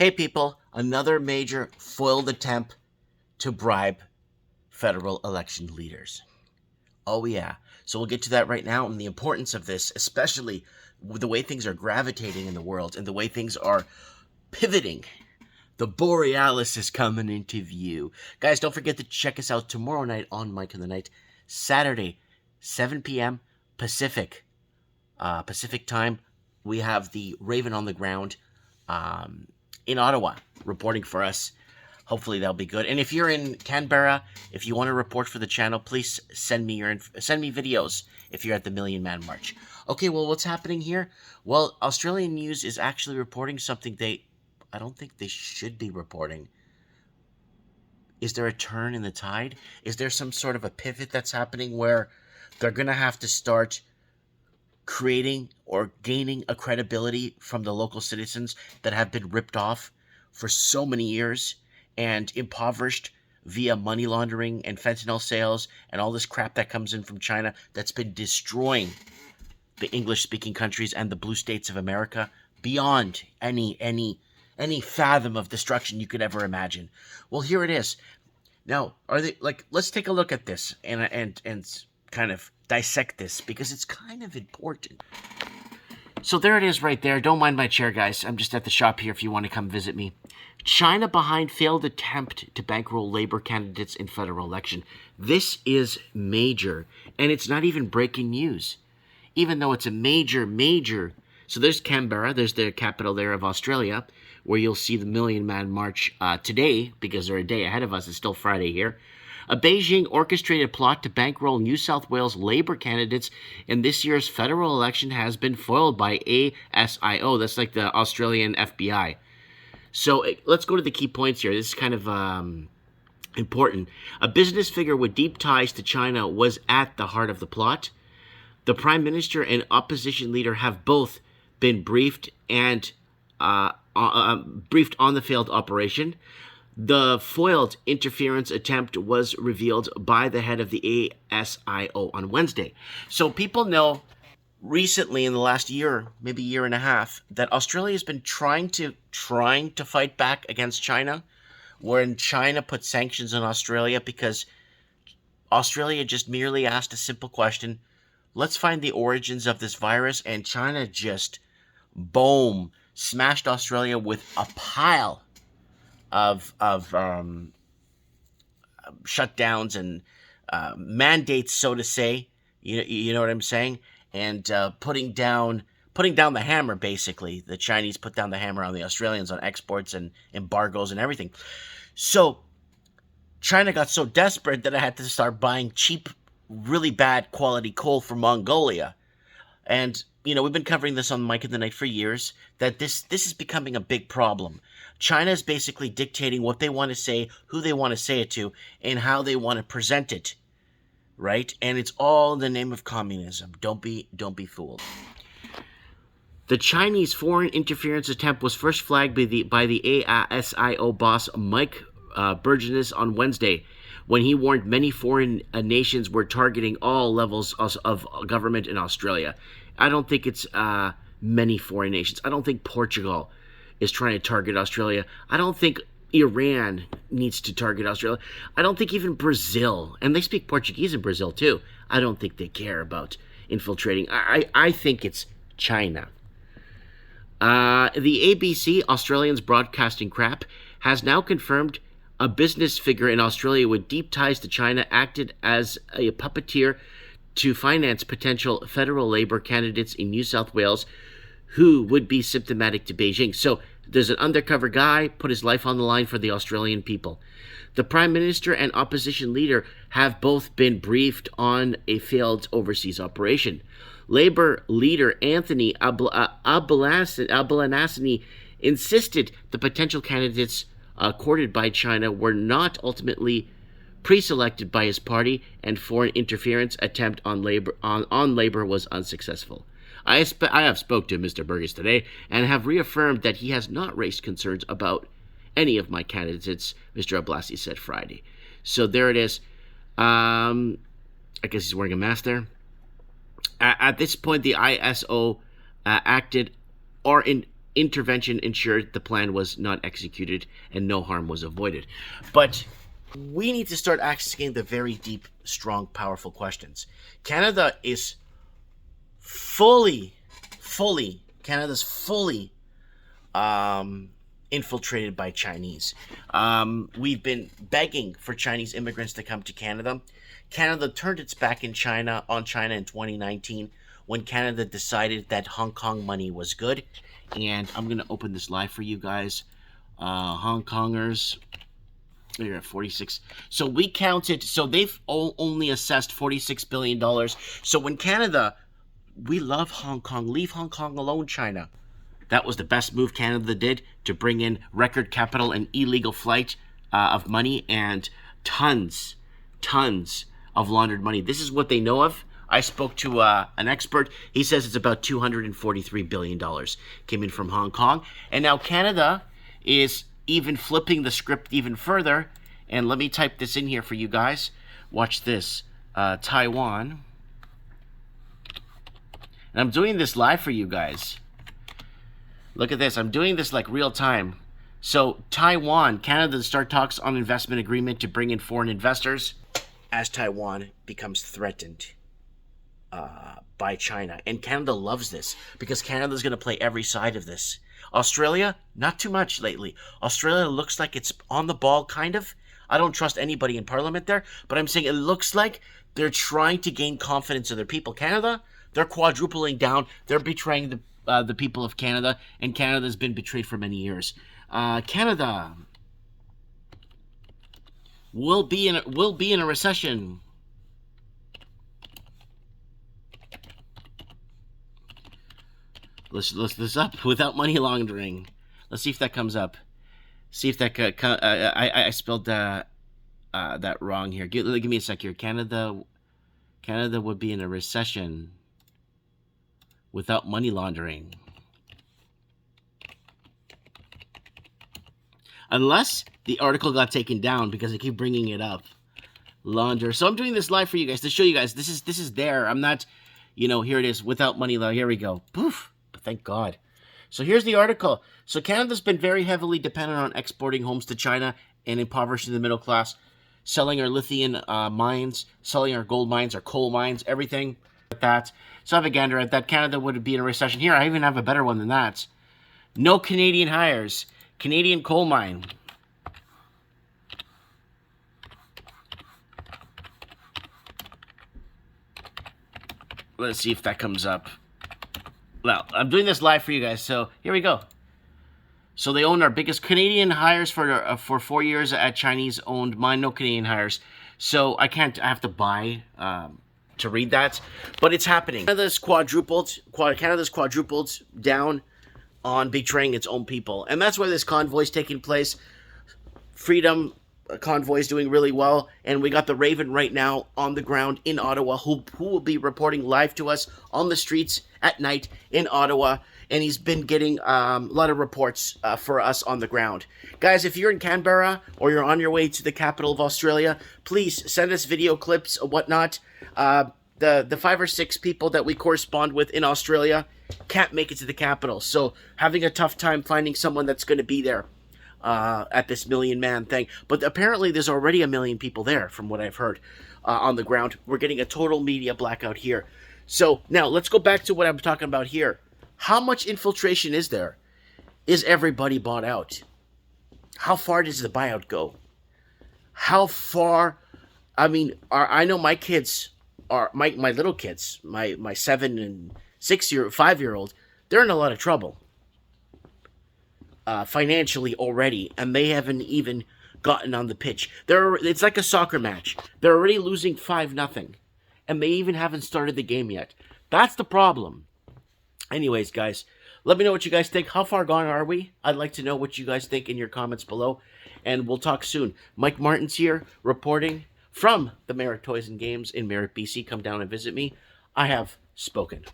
Hey people, another major foiled attempt to bribe federal election leaders. Oh yeah, so we'll get to that right now and the importance of this, especially with the way things are gravitating in the world and the way things are pivoting. The Borealis is coming into view. Guys, don't forget to check us out tomorrow night on Mike in the Night, Saturday, 7 p.m. Pacific time. We have the Raven on the ground in Ottawa reporting for us. Hopefully that'll be good. And if you're in Canberra, if you want to report for the channel, please send me videos if you're at the Million Man March. Okay, well, what's happening here? Well, Australian news is actually reporting something I don't think they should be reporting. Is there a turn in the tide? Is there some sort of a pivot that's happening where they're going to have to start creating or gaining a credibility from the local citizens that have been ripped off for so many years and impoverished via money laundering and fentanyl sales and all this crap that comes in from China that's been destroying the English-speaking countries and the blue states of America beyond any fathom of destruction you could ever imagine. Well, here it is. Now, let's take a look at this and kind of dissect this because it's kind of important. So there it is right there. Don't mind my chair, guys. I'm just at the shop here if you want to come visit me. China behind failed attempt to bankroll Labour candidates in federal election. This is major, and it's not even breaking news, even though it's a major. So there's Canberra. There's the capital there of Australia, where you'll see the Million Man March today, because they're a day ahead of us. It's still Friday here. A Beijing-orchestrated plot to bankroll New South Wales Labour candidates in this year's federal election has been foiled by ASIO. That's like the Australian FBI. So let's go to the key points here. This is kind of important. A business figure with deep ties to China was at the heart of the plot. The Prime Minister and opposition leader have both been briefed and briefed on the failed operation. The foiled interference attempt was revealed by the head of the ASIO on Wednesday. So people know recently in the last year, maybe year and a half, that Australia has been trying to fight back against China, wherein China put sanctions on Australia because Australia just merely asked a simple question. Let's find the origins of this virus, and China just, boom, smashed Australia with a pile of shutdowns and mandates, so to say. You know what I'm saying? And putting down the hammer, basically. The Chinese put down the hammer on the Australians on exports and embargoes and everything. So China got so desperate that it had to start buying cheap, really bad quality coal from Mongolia. And we've been covering this on Mike in the Night for years, that this is becoming a big problem. China is basically dictating what they want to say, who they want to say it to, and how they want to present it, right? And it's all in the name of communism. Don't be fooled. The Chinese foreign interference attempt was first flagged by the ASIO boss Mike Burgess on Wednesday, when he warned many foreign nations were targeting all levels of government in Australia. I don't think it's many foreign nations. I don't think Portugal is trying to target Australia. I don't think Iran needs to target Australia. I don't think even Brazil, and they speak Portuguese in Brazil too, I don't think they care about infiltrating. I think it's China. The ABC, Australians Broadcasting Crap, has now confirmed a business figure in Australia with deep ties to China acted as a puppeteer to finance potential federal Labour candidates in New South Wales who would be symptomatic to Beijing. So there's an undercover guy put his life on the line for the Australian people. The Prime Minister and opposition leader have both been briefed on a failed overseas operation. Labour leader Anthony Albanese insisted the potential candidates courted by China were not ultimately preselected by his party, and foreign interference attempt on Labour was unsuccessful. I have spoke to Mr Burgess today and have reaffirmed that he has not raised concerns about any of my candidates, Mr. Albanese said Friday. So there it is. I guess he's wearing a mask there. At this point, the ISO acted or intervention ensured the plan was not executed and no harm was avoided. But we need to start asking the very deep, strong, powerful questions. Canada is Canada's fully infiltrated by Chinese. We've been begging for Chinese immigrants to come to Canada. Canada turned its back on China in 2019 when Canada decided that Hong Kong money was good. And I'm going to open this live for you guys. Hong Kongers, you're at 46. So we counted, so they've only assessed $46 billion. So when Canada, we love Hong Kong, leave Hong Kong alone, China. That was the best move Canada did to bring in record capital and illegal flight of money and tons of laundered money. This is what they know of. I spoke to an expert. He says it's about $243 billion came in from Hong Kong. And now Canada is even flipping the script even further. And let me type this in here for you guys. Watch this. Taiwan. And I'm doing this live for you guys. Look at this. I'm doing this like real time. So Taiwan, Canada start talks on investment agreement to bring in foreign investors as Taiwan becomes threatened by China. And Canada loves this because Canada's going to play every side of this. Australia, not too much lately. Australia looks like it's on the ball, kind of. I don't trust anybody in Parliament there, but I'm saying it looks like they're trying to gain confidence of their people. Canada, they're quadrupling down. They're betraying the people of Canada, and Canada's been betrayed for many years. Canada will be in a recession. Let's this up without money laundering. Let's see if that comes up. See if that I spelled that wrong here. Give me a sec here. Canada would be in a recession without money laundering. Unless the article got taken down because I keep bringing it up. Launder. So I'm doing this live for you guys to show you guys this is there. I'm not, here it is without money laundering. Here we go. Poof. But thank God. So here's the article. So Canada's been very heavily dependent on exporting homes to China and impoverishing the middle class, selling our lithium mines, selling our gold mines, our coal mines, everything like that. So I have a gander at that. Canada would be in a recession. Here, I even have a better one than that. No Canadian hires. Canadian coal mine. Let's see if that comes up. Well, I'm doing this live for you guys, so here we go. So they own our biggest Canadian hires for 4 years at Chinese-owned mine. No Canadian hires. So I have to buy to read that, but it's happening. Canada's quadrupled down on betraying its own people, and that's why this convoy is taking place. Freedom convoy is doing really well, and we got the Raven right now on the ground in Ottawa, who will be reporting live to us on the streets at night in Ottawa, and he's been getting a lot of reports for us on the ground. Guys, if you're in Canberra or you're on your way to the capital of Australia, please send us video clips or whatnot. The 5 or 6 people that we correspond with in Australia can't make it to the capital, so having a tough time finding someone that's going to be there at this million-man thing. But apparently there's already 1 million people there, from what I've heard on the ground. We're getting a total media blackout here. So now let's go back to what I'm talking about here. How much infiltration is there? Is everybody bought out? How far does the buyout go? How far? I mean, I know my kids are my little kids, my 7 and 5-year-old. They're in a lot of trouble financially already, and they haven't even gotten on the pitch. It's like a soccer match. They're already losing 5-0, and they even haven't started the game yet. That's the problem. Anyways, guys, let me know what you guys think. How far gone are we? I'd like to know what you guys think in your comments below, and we'll talk soon. Mike Martin's here, reporting from the Merritt Toys and Games in Merritt, BC. Come down and visit me. I have spoken.